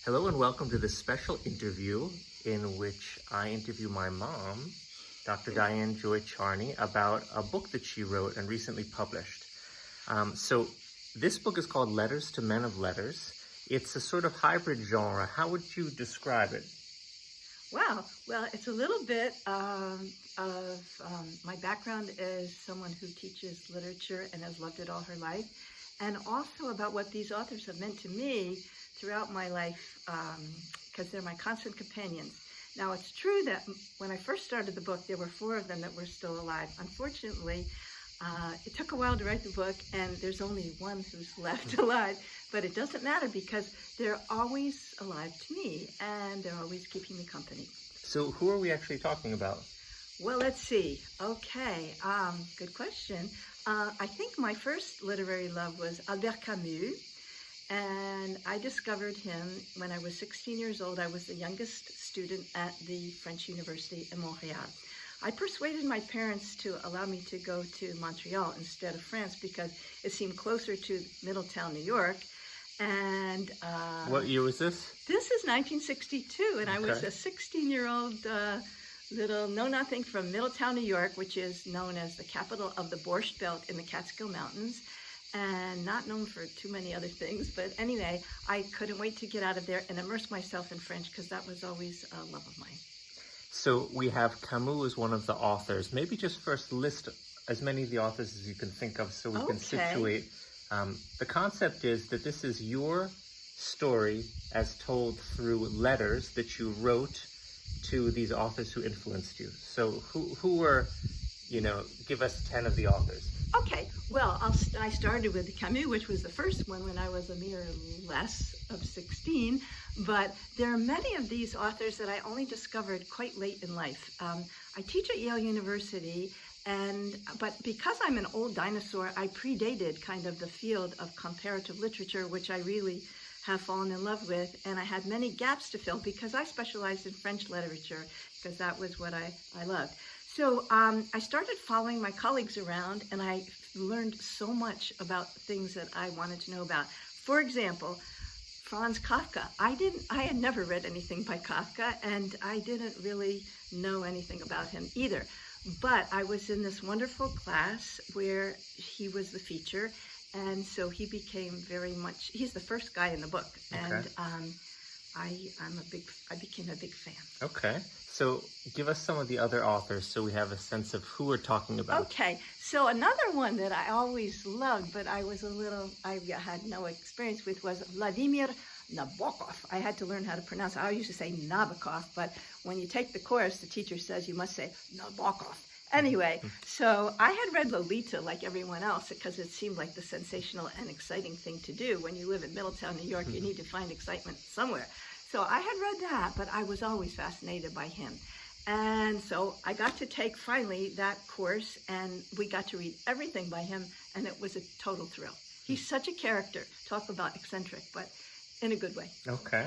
Hello and welcome to this special interview in which I interview my mom, Dr. Diane Joy Charney, about a book that she wrote and recently published. So this book is called Letters to Men of Letters. It's a sort of hybrid genre. How would you describe it? Wow. Well, it's a little bit my background is someone who teaches literature and has loved it all her life, and also about what these authors have meant to me throughout my life, because they're my constant companions. Now, it's true that when I first started the book, there were 4 of them that were still alive. Unfortunately, it took a while to write the book, and there's only one who's left alive. But it doesn't matter because they're always alive to me, and they're always keeping me company. So who are we actually talking about? Well, let's see. Okay, good question. I think my first literary love was Albert Camus, and I discovered him when I was 16 years old. I was the youngest student at the French University in Montreal. I persuaded my parents to allow me to go to Montreal instead of France because it seemed closer to Middletown, New York. And what year was this? This is 1962, and I was Okay. a 16-year-old little know-nothing from Middletown, New York, which is known as the capital of the Borscht Belt in the Catskill Mountains, and not known for too many other things. But anyway, I couldn't wait to get out of there and immerse myself in French because that was always a love of mine. So we have Camus as one of the authors. Maybe just first list as many of the authors as you can think of so we can situate. The concept is that this is your story as told through letters that you wrote to these authors who influenced you. So who were, give us 10 of the authors. Okay, well, I started with Camus, which was the first one when I was a mere less of 16, but there are many of these authors that I only discovered quite late in life. I teach at Yale University, but because I'm an old dinosaur, I predated kind of the field of comparative literature, which I really have fallen in love with, and I had many gaps to fill because I specialized in French literature because that was what I loved. So I started following my colleagues around, and I learned so much about things that I wanted to know about. For example, Franz Kafka. I had never read anything by Kafka, and I didn't really know anything about him either. But I was in this wonderful class where he was the feature, and so he became he's the first guy in the book, and I became a big fan. Okay. So give us some of the other authors so we have a sense of who we're talking about. Okay, so another one that I always loved, but I had no experience with, was Vladimir Nabokov. I had to learn how to pronounce it. I used to say Nabokov, but when you take the course, the teacher says you must say Nabokov. Anyway, so I had read Lolita like everyone else because it seemed like the sensational and exciting thing to do. When you live in Middletown, New York, you need to find excitement somewhere. So I had read that, but I was always fascinated by him. And so I got to take finally that course, and we got to read everything by him, and it was a total thrill. He's such a character. Talk about eccentric, but in a good way. Okay.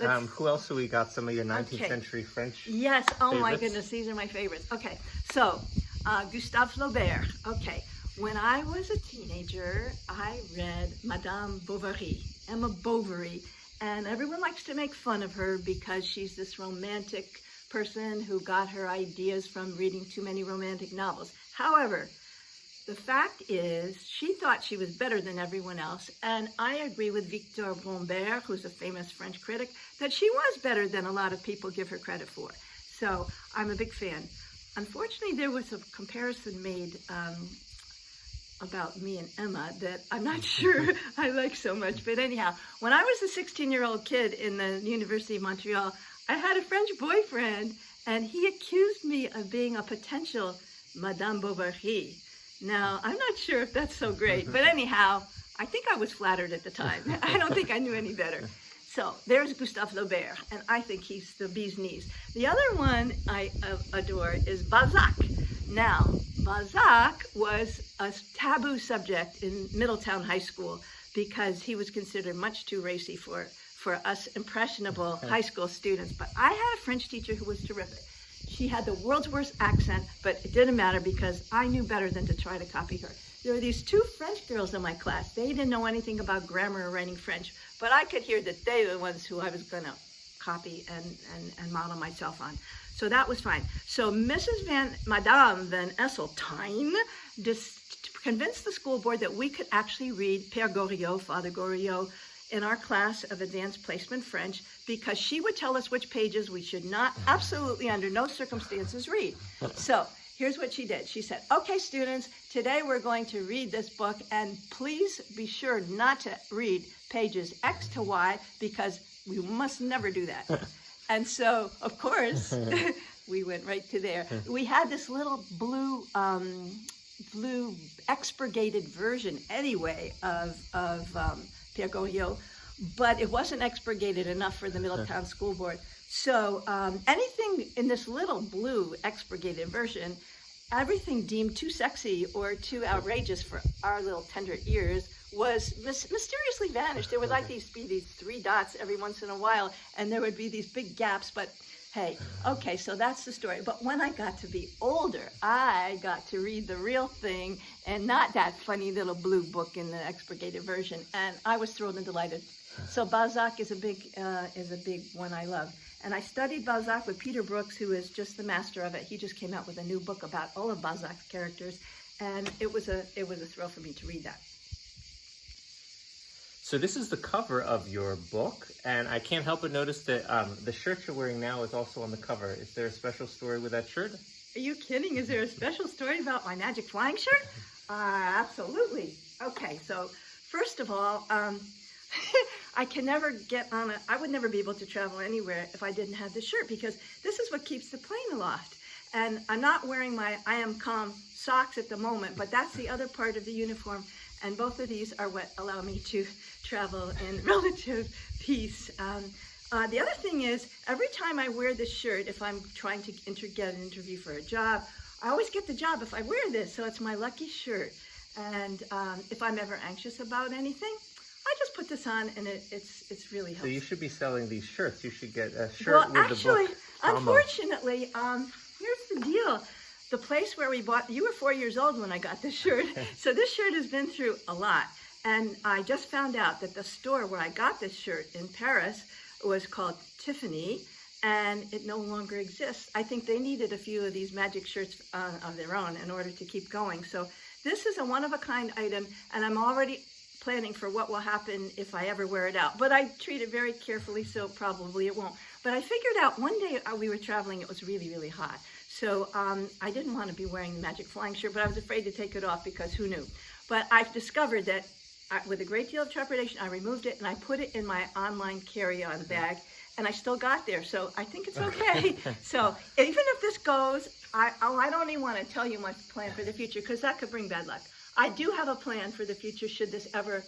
Who else have we got? Some of your 19th century French Yes. Oh, favorites? my goodness. These are my favorites. Okay. So Gustave Flaubert. Okay. When I was a teenager, I read Madame Bovary, Emma Bovary. And everyone likes to make fun of her because she's this romantic person who got her ideas from reading too many romantic novels. However, the fact is she thought she was better than everyone else. And I agree with Victor Brombert, who's a famous French critic, that she was better than a lot of people give her credit for. So I'm a big fan. Unfortunately, there was a comparison made about me and Emma that I'm not sure I like so much. But anyhow, when I was a 16-year-old kid in the University of Montreal, I had a French boyfriend, and he accused me of being a potential Madame Bovary. Now, I'm not sure if that's so great, but anyhow, I think I was flattered at the time. I don't think I knew any better. So there's Gustave Flaubert, and I think he's the bee's knees. The other one I adore is Balzac. Now, Balzac was a taboo subject in Middletown High School because he was considered much too racy for us impressionable high school students. But I had a French teacher who was terrific. She had the world's worst accent, but it didn't matter because I knew better than to try to copy her. there were these two French girls in my class. They didn't know anything about grammar or writing French, but I could hear that they were the ones who I was going to copy and model myself on. So that was fine. So Madame Van Esseltine convinced the school board that we could actually read Père Goriot, Father Goriot, in our class of advanced placement French, because she would tell us which pages we should not, absolutely under no circumstances, read. So here's what she did. She said, okay, students, today we're going to read this book, and please be sure not to read pages X to Y, because we must never do that. And so, of course, we went right to there. We had this little blue expurgated version anyway of Père Goriot, but it wasn't expurgated enough for the Middletown School Board. So anything in this little blue expurgated version, everything deemed too sexy or too outrageous for our little tender ears was mysteriously vanished. There would like these three dots every once in a while, and there would be these big gaps, but hey, okay, so that's the story. But when I got to be older, I got to read the real thing and not that funny little blue book in the expurgated version, and I was thrilled and delighted. So Balzac is a big one I love. And I studied Balzac with Peter Brooks, who is just the master of it. He just came out with a new book about all of Balzac's characters, and it was a thrill for me to read that. So this is the cover of your book, and I can't help but notice that the shirt you're wearing now is also on the cover. Is there a special story with that shirt? Are you kidding? Is there a special story about my magic flying shirt? Absolutely. Okay, so first of all, I can never I would never be able to travel anywhere if I didn't have this shirt, because this is what keeps the plane aloft. And I'm not wearing my I Am Calm socks at the moment, but that's the other part of the uniform. And both of these are what allow me to travel in relative peace. The other thing is, every time I wear this shirt, if I'm trying to get an interview for a job, I always get the job if I wear this, so it's my lucky shirt. And if I'm ever anxious about anything, I just put this on, and it's really helpful. So you should be selling these shirts. You should get a shirt with the book. Well, actually, unfortunately, here's the deal. The place where we bought, you were 4 years old when I got this shirt, so this shirt has been through a lot. And I just found out that the store where I got this shirt in Paris was called Tiffany, and it no longer exists. I think they needed a few of these magic shirts of their own in order to keep going. So this is a one-of-a-kind item, and I'm already planning for what will happen if I ever wear it out. But I treat it very carefully, so probably it won't. But I figured out one day we were traveling, it was really, really hot. So I didn't want to be wearing the magic flying shirt, but I was afraid to take it off because who knew? But I've discovered that with a great deal of trepidation, I removed it and I put it in my online carry-on bag, and I still got there. So I think it's okay. So even if this goes, I don't even want to tell you my plan for the future, because that could bring bad luck. I do have a plan for the future should this ever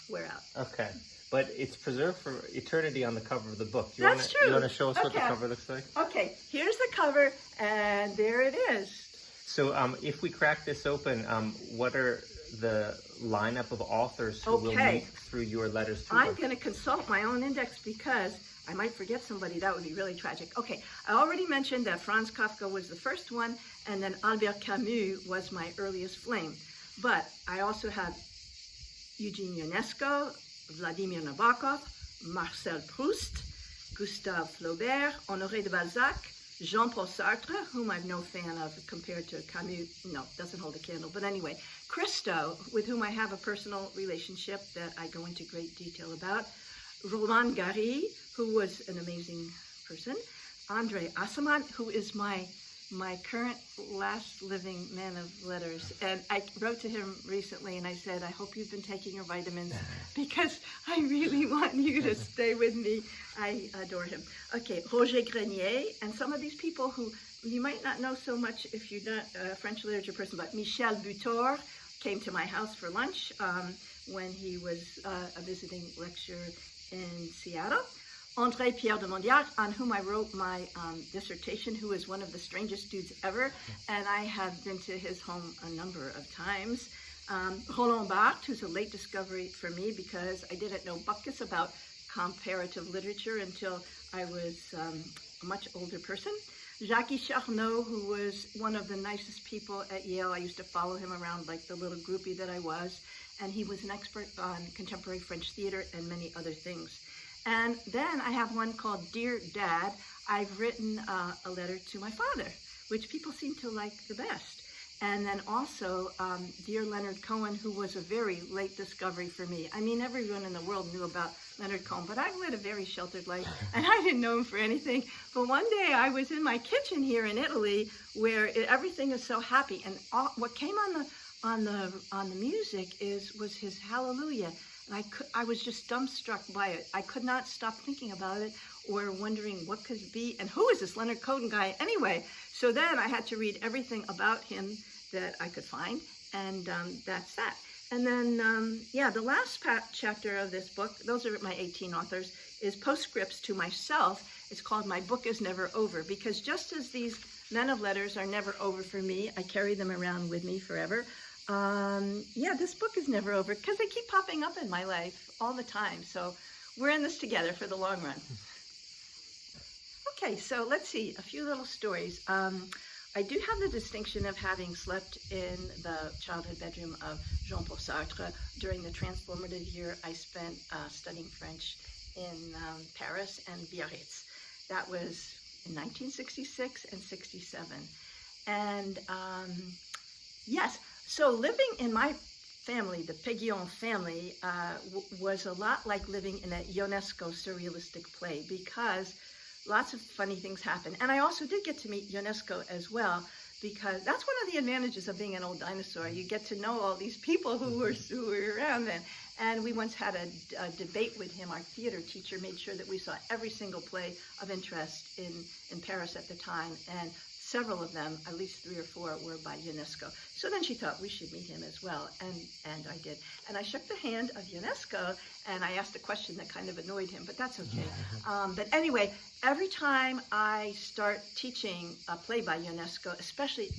wear out. Okay. But it's preserved for eternity on the cover of the book. That's true. You want to show us what the cover looks like? Okay, here's the cover, and there it is. So if we crack this open, what are the lineup of authors who will meet through your letters to them? I'm going to consult my own index because I might forget somebody. That would be really tragic. Okay, I already mentioned that Franz Kafka was the first one, and then Albert Camus was my earliest flame. But I also have Ionesco, Vladimir Nabokov, Marcel Proust, Gustave Flaubert, Honoré de Balzac, Jean-Paul Sartre, whom I'm no fan of compared to Camus. No, doesn't hold a candle. But anyway, Christo, with whom I have a personal relationship that I go into great detail about, Romain Gary, who was an amazing person, Aciman, who is my current last living man of letters. And I wrote to him recently and I said, I hope you've been taking your vitamins because I really want you to stay with me. I adore him. Okay, Roger Grenier, and some of these people who you might not know so much if you're not a French literature person, but Michel Butor came to my house for lunch when he was a visiting lecturer in Seattle. André Pierre de Mandiargues, on whom I wrote my dissertation, who is one of the strangest dudes ever, and I have been to his home a number of times. Roland Barthes, who's a late discovery for me because I didn't know buckets about comparative literature until I was a much older person. Jacques Charnot, who was one of the nicest people at Yale. I used to follow him around like the little groupie that I was. And he was an expert on contemporary French theater and many other things. And then I have one called Dear Dad. I've written a letter to my father, which people seem to like the best. And then also, Dear Leonard Cohen, who was a very late discovery for me. I mean, everyone in the world knew about Leonard Cohen, but I've led a very sheltered life, and I didn't know him for anything. But one day I was in my kitchen here in Italy, where everything is so happy, and what came on the music was his Hallelujah. And I was just dumbstruck by it. I could not stop thinking about it or wondering what could it be, and who is this Leonard Cohen guy anyway? So then I had to read everything about him that I could find, and that's that. And then, the last chapter of this book, those are my 18 authors, is postscripts to myself. It's called My Book Is Never Over, because just as these men of letters are never over for me, I carry them around with me forever. This book is never over because they keep popping up in my life all the time. So we're in this together for the long run. Okay, so let's see, a few little stories. I do have the distinction of having slept in the childhood bedroom of Jean-Paul Sartre during the transformative year I spent studying French in Paris and Biarritz. That was in 1966 and 67. And yes, so living in my family, the Péguillon family, was a lot like living in a Ionesco surrealistic play, because lots of funny things happen. And I also did get to meet Ionesco as well, because that's one of the advantages of being an old dinosaur. You get to know all these people who were around then. And we once had a debate with him. Our theater teacher made sure that we saw every single play of interest in Paris at the time. And several of them, at least 3 or 4, were by Ionesco. So then she thought we should meet him as well, and I did. And I shook the hand of Ionesco, and I asked a question that kind of annoyed him, but that's okay. But anyway, every time I start teaching a play by Ionesco, especially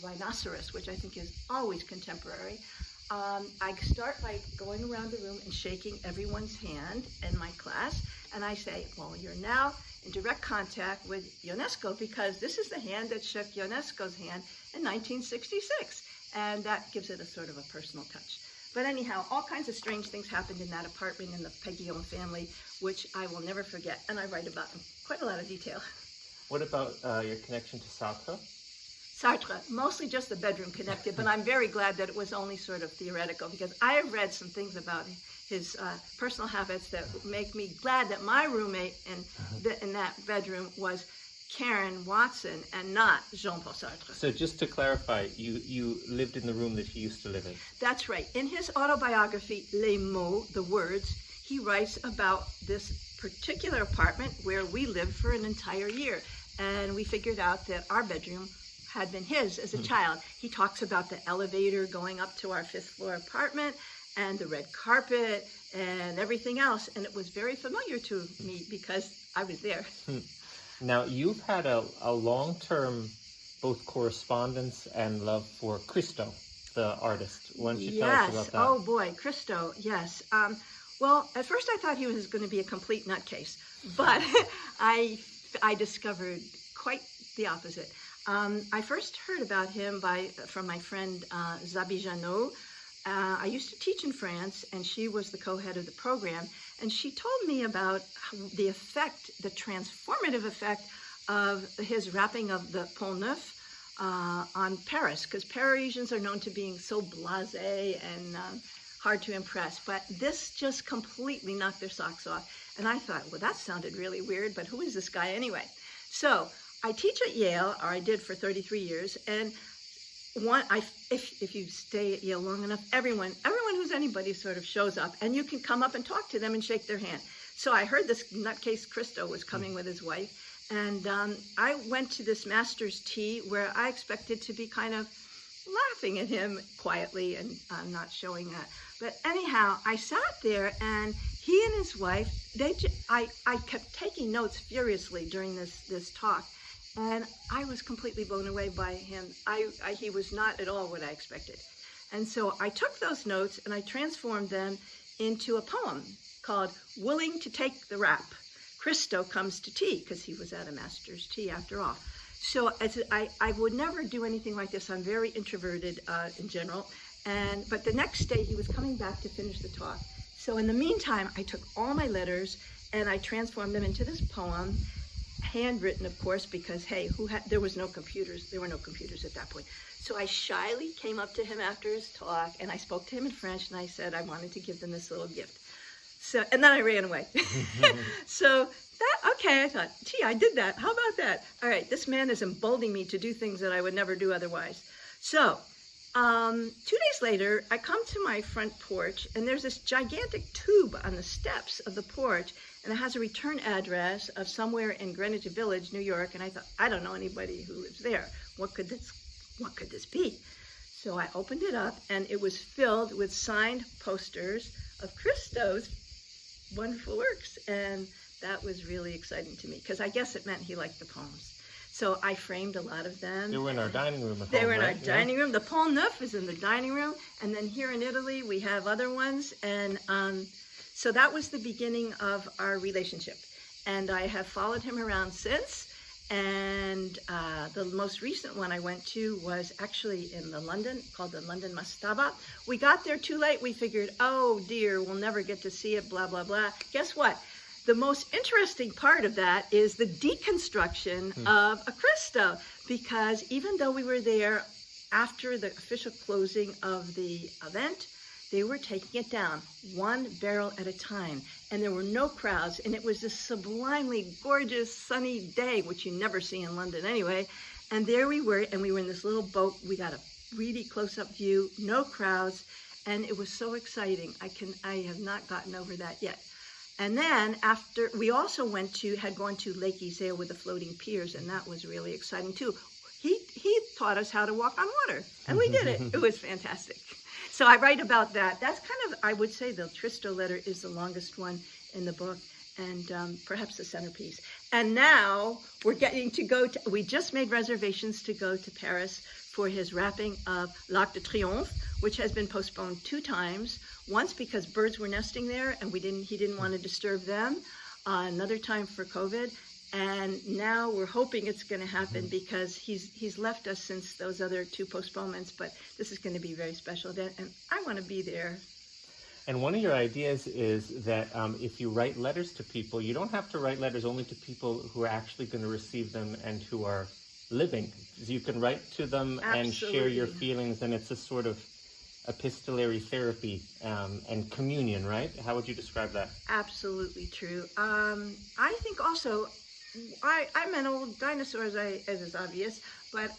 Rhinoceros, which I think is always contemporary, I start by going around the room and shaking everyone's hand in my class, and I say, well, you're now in direct contact with Ionesco, because this is the hand that shook Ionesco's hand in 1966. And that gives it a sort of a personal touch. But anyhow, all kinds of strange things happened in that apartment in the Péguillon family, which I will never forget. And I write about in quite a lot of detail. What about your connection to Sartre? Sartre, mostly just the bedroom connected, but I'm very glad that it was only sort of theoretical, because I have read some things about his personal habits that make me glad that my roommate in that bedroom was Karen Watson and not Jean-Paul Sartre. So just to clarify, you lived in the room that he used to live in? That's right. In his autobiography, Les Mots, the words, he writes about this particular apartment where we lived for an entire year. And we figured out that our bedroom had been his as a child. He talks about the elevator going up to our 5th floor apartment and the red carpet and everything else. And it was very familiar to me because I was there. Now, you've had a long-term both correspondence and love for Christo, the artist. Why don't you tell us about that? Oh boy, Christo, yes. Well, at first I thought he was going to be a complete nutcase, but I discovered quite the opposite. I first heard about him from my friend Zabi Janot. I used to teach in France, and she was the co-head of the program, and she told me about the effect, the transformative effect of his wrapping of the Pont Neuf on Paris, because Parisians are known to being so blasé and hard to impress, but this just completely knocked their socks off. And I thought, well, that sounded really weird, but who is this guy anyway? So I teach at Yale, or I did for 33 years, and if you stay at Yale long enough, everyone who's anybody sort of shows up, and you can come up and talk to them and shake their hand. So I heard this nutcase Christo was coming with his wife, and I went to this master's tea where I expected to be kind of laughing at him quietly, and I'm not showing that. But anyhow, I sat there, and he and his wife, I kept taking notes furiously during this talk. And I was completely blown away by him. He was not at all what I expected. And so I took those notes and I transformed them into a poem called Willing to Take the Rap. Christo Comes to Tea, because he was at a master's tea after all. So I would never do anything like this. I'm very introverted in general. But the next day he was coming back to finish the talk. So in the meantime, I took all my letters and I transformed them into this poem, handwritten, of course, because hey, there was no computers. There were no computers at that point. So I shyly came up to him after his talk and I spoke to him in French and I said I wanted to give them this little gift. So, and then I ran away. So okay, I thought, gee, I did that. How about that? All right, this man is emboldening me to do things that I would never do otherwise. So 2 days later, I come to my front porch and there's this gigantic tube on the steps of the porch and it has a return address of somewhere in Greenwich Village, New York. And I thought, I don't know anybody who lives there. What could this be? So I opened it up and it was filled with signed posters of Christo's wonderful works. And that was really exciting to me because I guess it meant he liked the poems. So I framed a lot of them. They were in our dining room at home, They were in right? our dining room. The Pont Neuf is in the dining room. And then here in Italy, we have other ones. And so that was the beginning of our relationship. And I have followed him around since. And the most recent one I went to was actually in London, called the London Mastaba. We got there too late. We figured, oh dear, we'll never get to see it, blah, blah, blah. Guess what? The most interesting part of that is the deconstruction of a Christo, because even though we were there after the official closing of the event, they were taking it down one barrel at a time, and there were no crowds, and it was this sublimely gorgeous sunny day, which you never see in London anyway. And there we were, and we were in this little boat. We got a really close-up view, no crowds, and it was so exciting. I have not gotten over that yet. And then after, we also had gone to Lake Iseo with the floating piers, and that was really exciting too. He taught us how to walk on water, and we did it. It was fantastic. So I write about that. That's kind of, I would say the Christo letter is the longest one in the book, and perhaps the centerpiece. And now we're getting to we just made reservations to go to Paris for his wrapping of L'Arc de Triomphe, which has been postponed 2 times. Once because birds were nesting there and he didn't want to disturb them. Another time for COVID. And now we're hoping it's going to happen because he's left us since those other 2 postponements. But this is going to be very special, and I want to be there. And one of your ideas is that if you write letters to people, you don't have to write letters only to people who are actually going to receive them and who are living. You can write to them and share your feelings, and it's a sort of epistolary therapy and communion, right? How would you describe that? Absolutely true. I think also, I'm an old dinosaur, as is obvious, but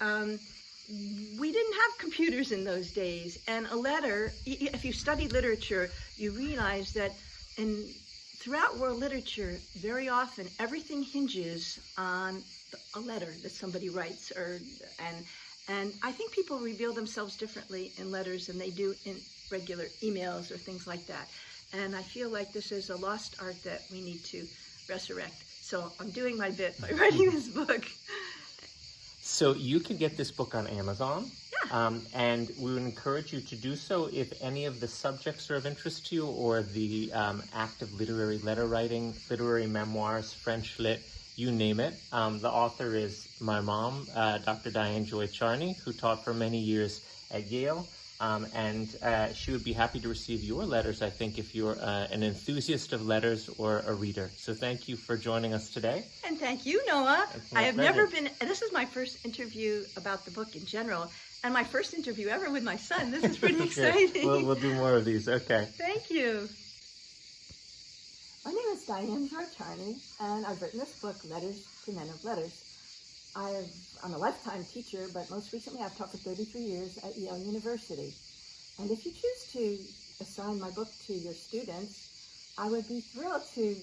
we didn't have computers in those days. And a letter, if you study literature, you realize that throughout world literature, very often everything hinges on a letter that somebody writes, and I think people reveal themselves differently in letters than they do in regular emails or things like that. And I feel like this is a lost art that we need to resurrect. So I'm doing my bit by writing this book. So you can get this book on Amazon. Yeah. And we would encourage you to do so if any of the subjects are of interest to you, or the act of literary letter writing, literary memoirs, French lit, you name it. The author is my mom, Dr. Diane Joy Charney, who taught for many years at Yale. And she would be happy to receive your letters, I think, if you're an enthusiast of letters or a reader. So thank you for joining us today. And thank you, Noah. I have never been, and this is my first interview about the book in general, and my first interview ever with my son. This is pretty exciting. We'll do more of these. Okay. Thank you. My name is Diane Joy Charney, and I've written this book, Letters to Men of Letters. I'm a lifetime teacher, but most recently I've taught for 33 years at Yale University. And if you choose to assign my book to your students, I would be thrilled to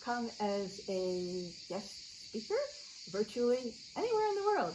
come as a guest speaker virtually anywhere in the world.